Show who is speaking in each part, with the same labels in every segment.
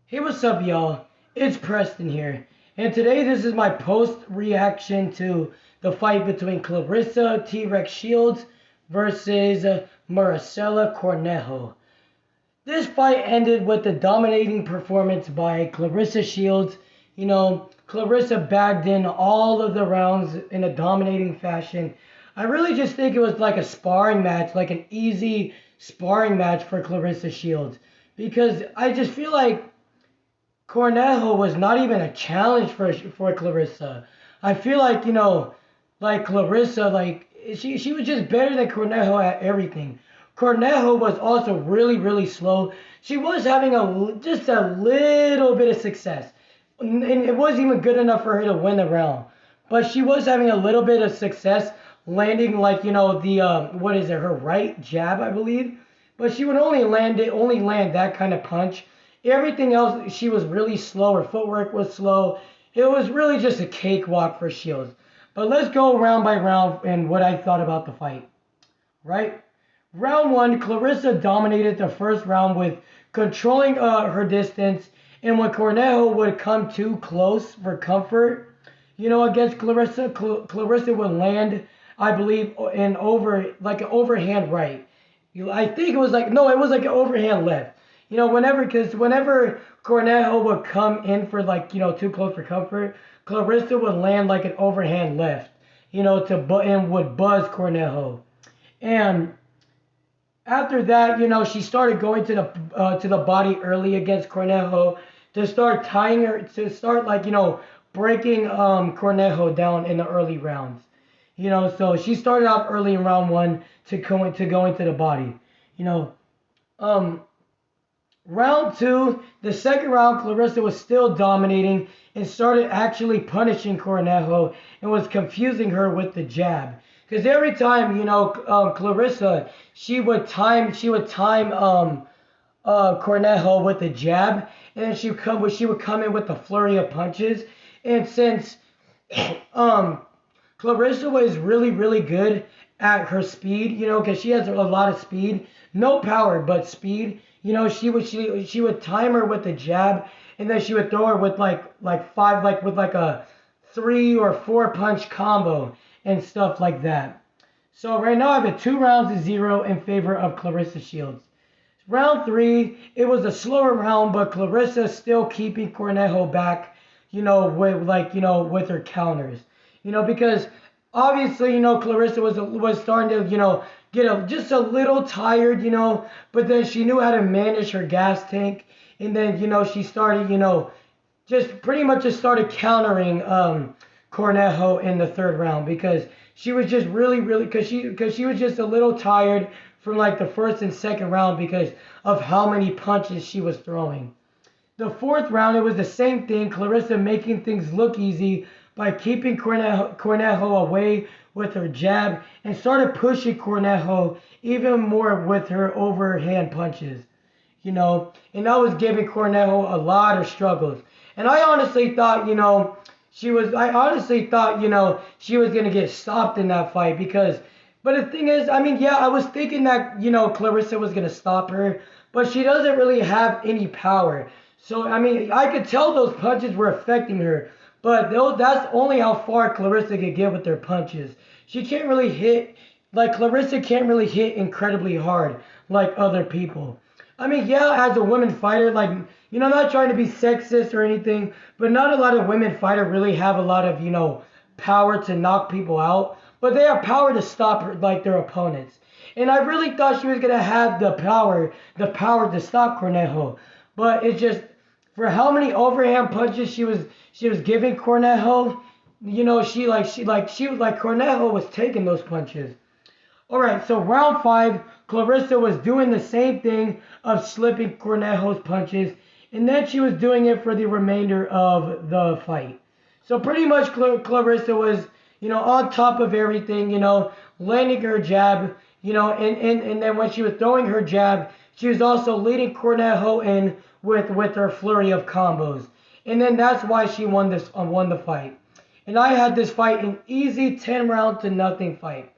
Speaker 1: Hey, what's up, y'all? It's Preston here, and today this is my post reaction to the fight between Clarissa T-Rex Shields versus Maricela Cornejo. This fight ended with a dominating performance by Clarissa Shields. Clarissa bagged in all of the rounds in a dominating fashion. I really just think it was like a sparring match, like an easy sparring match for Clarissa Shields, because I just feel like Cornejo was not even a challenge for Clarissa. I feel like like Clarissa, like she was just better than Cornejo at everything. Cornejo was also really slow. She was having just a little bit of success, and it wasn't even good enough for her to win the round. But she was having a little bit of success landing like the what is it, her right jab, I believe. But she would only land that kind of punch. Everything else, she was really slow. Her footwork was slow. It was really just a cakewalk for Shields. But let's go round by round and what I thought about the fight. Right? Round one, Clarissa dominated the first round with controlling her distance. And when Cornejo would come too close for comfort, against Clarissa, Clarissa would land, I believe, in like an overhand right. I think it was like, no, it was like an overhand left. Whenever Cornejo would come in for like, too close for comfort, Clarissa would land like an overhand left, and would buzz Cornejo. And after that, she started going to the body early against Cornejo to start tying her, to start like, breaking Cornejo down in the early rounds. So she started off early in round one to go into the body. You know, um, Round two, the second round, Clarissa was still dominating and started actually punishing Cornejo and was confusing her with the jab. Because every time, Clarissa, she would time Cornejo with the jab, and then she would come in with a flurry of punches. And since um, Clarissa was really good at her speed, because she has a lot of speed, no power but speed. She would time her with the jab, and then she would throw her with like five, like with like a 3 or 4 punch combo and stuff like that. So right now I have it 2 rounds to 0 in favor of Clarissa Shields. Round three, it was a slower round, but Clarissa still keeping Cornejo back, with her counters. Because obviously, Clarissa was starting to, get just a little tired, but then she knew how to manage her gas tank, and then, she started, just pretty much just started countering Cornejo in the third round because she was just really because she was just a little tired from like the first and second round because of how many punches she was throwing. The fourth round, it was the same thing. Clarissa making things look easy by keeping Cornejo away with her jab and started pushing Cornejo even more with her overhand punches. And that was giving Cornejo a lot of struggles. And I honestly thought, she was going to get stopped in that fight because, but the thing is, I mean, yeah, I was thinking that, Clarissa was going to stop her, but she doesn't really have any power. So, I mean, I could tell those punches were affecting her, but that's only how far Clarissa could get with their punches. She can't really hit, like, Clarissa can't really hit incredibly hard like other people. I mean, yeah, as a women fighter, like, I'm not trying to be sexist or anything, but not a lot of women fighters really have a lot of, power to knock people out, but they have power to stop, like, their opponents. And I really thought she was going to have the power to stop Cornejo, but it's just, for how many overhand punches she was giving Cornejo, Cornejo was taking those punches. All right, so round five, Clarissa was doing the same thing of slipping Cornejo's punches, and then she was doing it for the remainder of the fight. So pretty much Clarissa was, on top of everything, landing her jab, and then when she was throwing her jab, she was also leading Cornejo in with her flurry of combos. And then that's why she won the fight. And I had this fight an easy 10 round to nothing fight.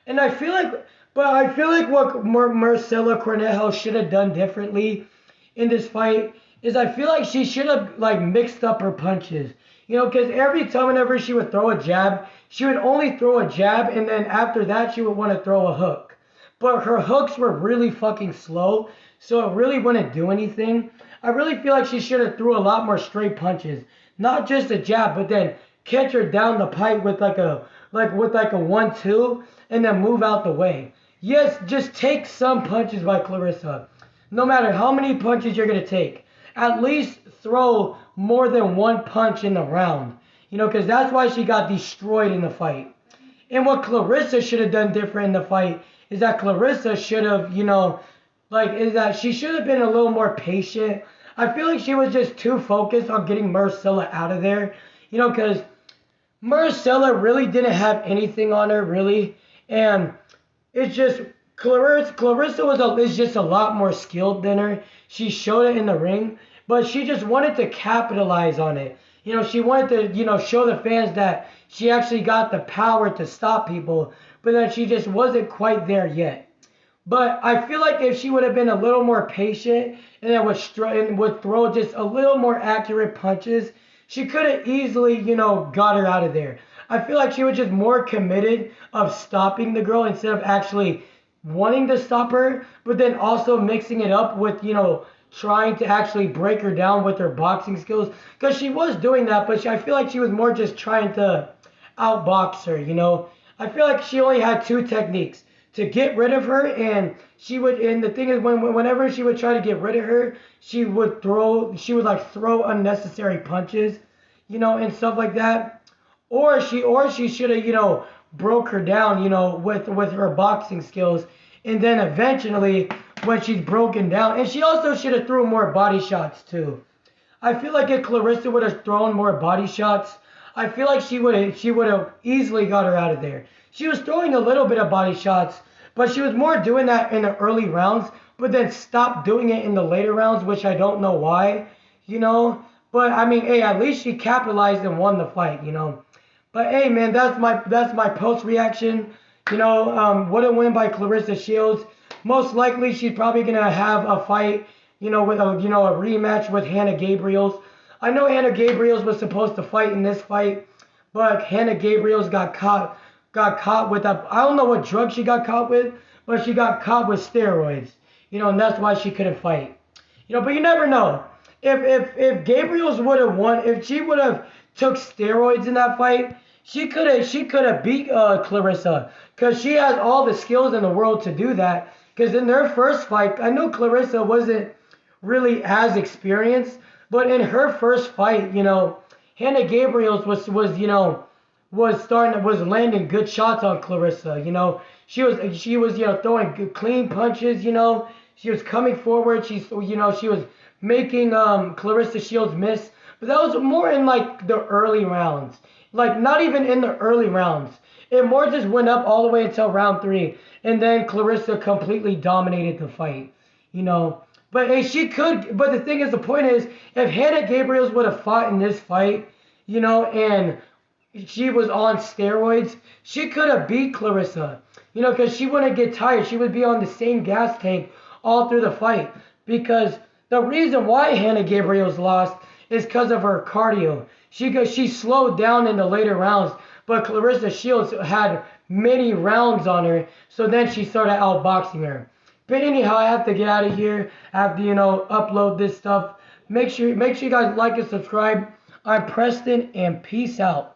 Speaker 1: And I feel like what Maricela Cornejo should have done differently in this fight is I feel like she should have like mixed up her punches. You know, because every time whenever she would throw a jab, she would only throw a jab, and then after that she would want to throw a hook. But her hooks were really fucking slow, so it really wouldn't do anything. I really feel like she should have threw a lot more straight punches, not just a jab, but then catch her down the pipe with like a 1-2, and then move out the way. Yes, just take some punches by Clarissa. No matter how many punches you're gonna take, at least throw more than one punch in the round. You know, because that's why she got destroyed in the fight. And what Clarissa should have done different in the fight is that Clarissa should have, is that she should have been a little more patient. I feel like she was just too focused on getting Maricela out of there. You know, because Maricela really didn't have anything on her, really. And it's just, Clarissa is just a lot more skilled than her. She showed it in the ring, but she just wanted to capitalize on it. You know, she wanted to, show the fans that she actually got the power to stop people, but that she just wasn't quite there yet. But I feel like if she would have been a little more patient and then would throw just a little more accurate punches, she could have easily, got her out of there. I feel like she was just more committed of stopping the girl instead of actually wanting to stop her, but then also mixing it up with, trying to actually break her down with her boxing skills. Because she was doing that, but I feel like she was more just trying to outbox her. I feel like she only had two techniques: to get rid of her, and the thing is, whenever she would try to get rid of her, she would throw unnecessary punches, and stuff like that. Or she should have, broke her down, with her boxing skills, and then eventually when she's broken down, and she also should have thrown more body shots too. I feel like if Clarissa would have thrown more body shots, I feel like she would have easily got her out of there. She was throwing a little bit of body shots, but she was more doing that in the early rounds, but then stopped doing it in the later rounds, which I don't know why, But I mean, hey, at least she capitalized and won the fight, But hey, man, that's my post reaction. What a win by Clarissa Shields. Most likely, she's probably gonna have a fight, with a rematch with Hannah Gabriels. I know Hannah Gabriels was supposed to fight in this fight, but Hannah Gabriels got caught with I don't know what drug she got caught with, but she got caught with steroids. And that's why she couldn't fight. But you never know. If Gabriels would have won, if she would have took steroids in that fight, she could have beat Clarissa, because she has all the skills in the world to do that. Because in their first fight, I know Clarissa wasn't really as experienced, but in her first fight, Hannah Gabriels was landing good shots on Clarissa. She was throwing clean punches. She was coming forward. She was making Clarissa Shields miss. But that was more in like the early rounds. Like not even in the early rounds. It more just went up all the way until round 3. And then Clarissa completely dominated the fight. But hey, but the thing is, the point is, if Hannah Gabriels would have fought in this fight, and she was on steroids, she could have beat Clarissa. Because she wouldn't get tired. She would be on the same gas tank all through the fight. Because the reason why Hannah Gabriels lost is because of her cardio. She slowed down in the later rounds, but Clarissa Shields had many rounds on her, so then she started outboxing her. But anyhow, I have to get out of here. I have to, upload this stuff. Make sure you guys like and subscribe. I'm Preston, and peace out.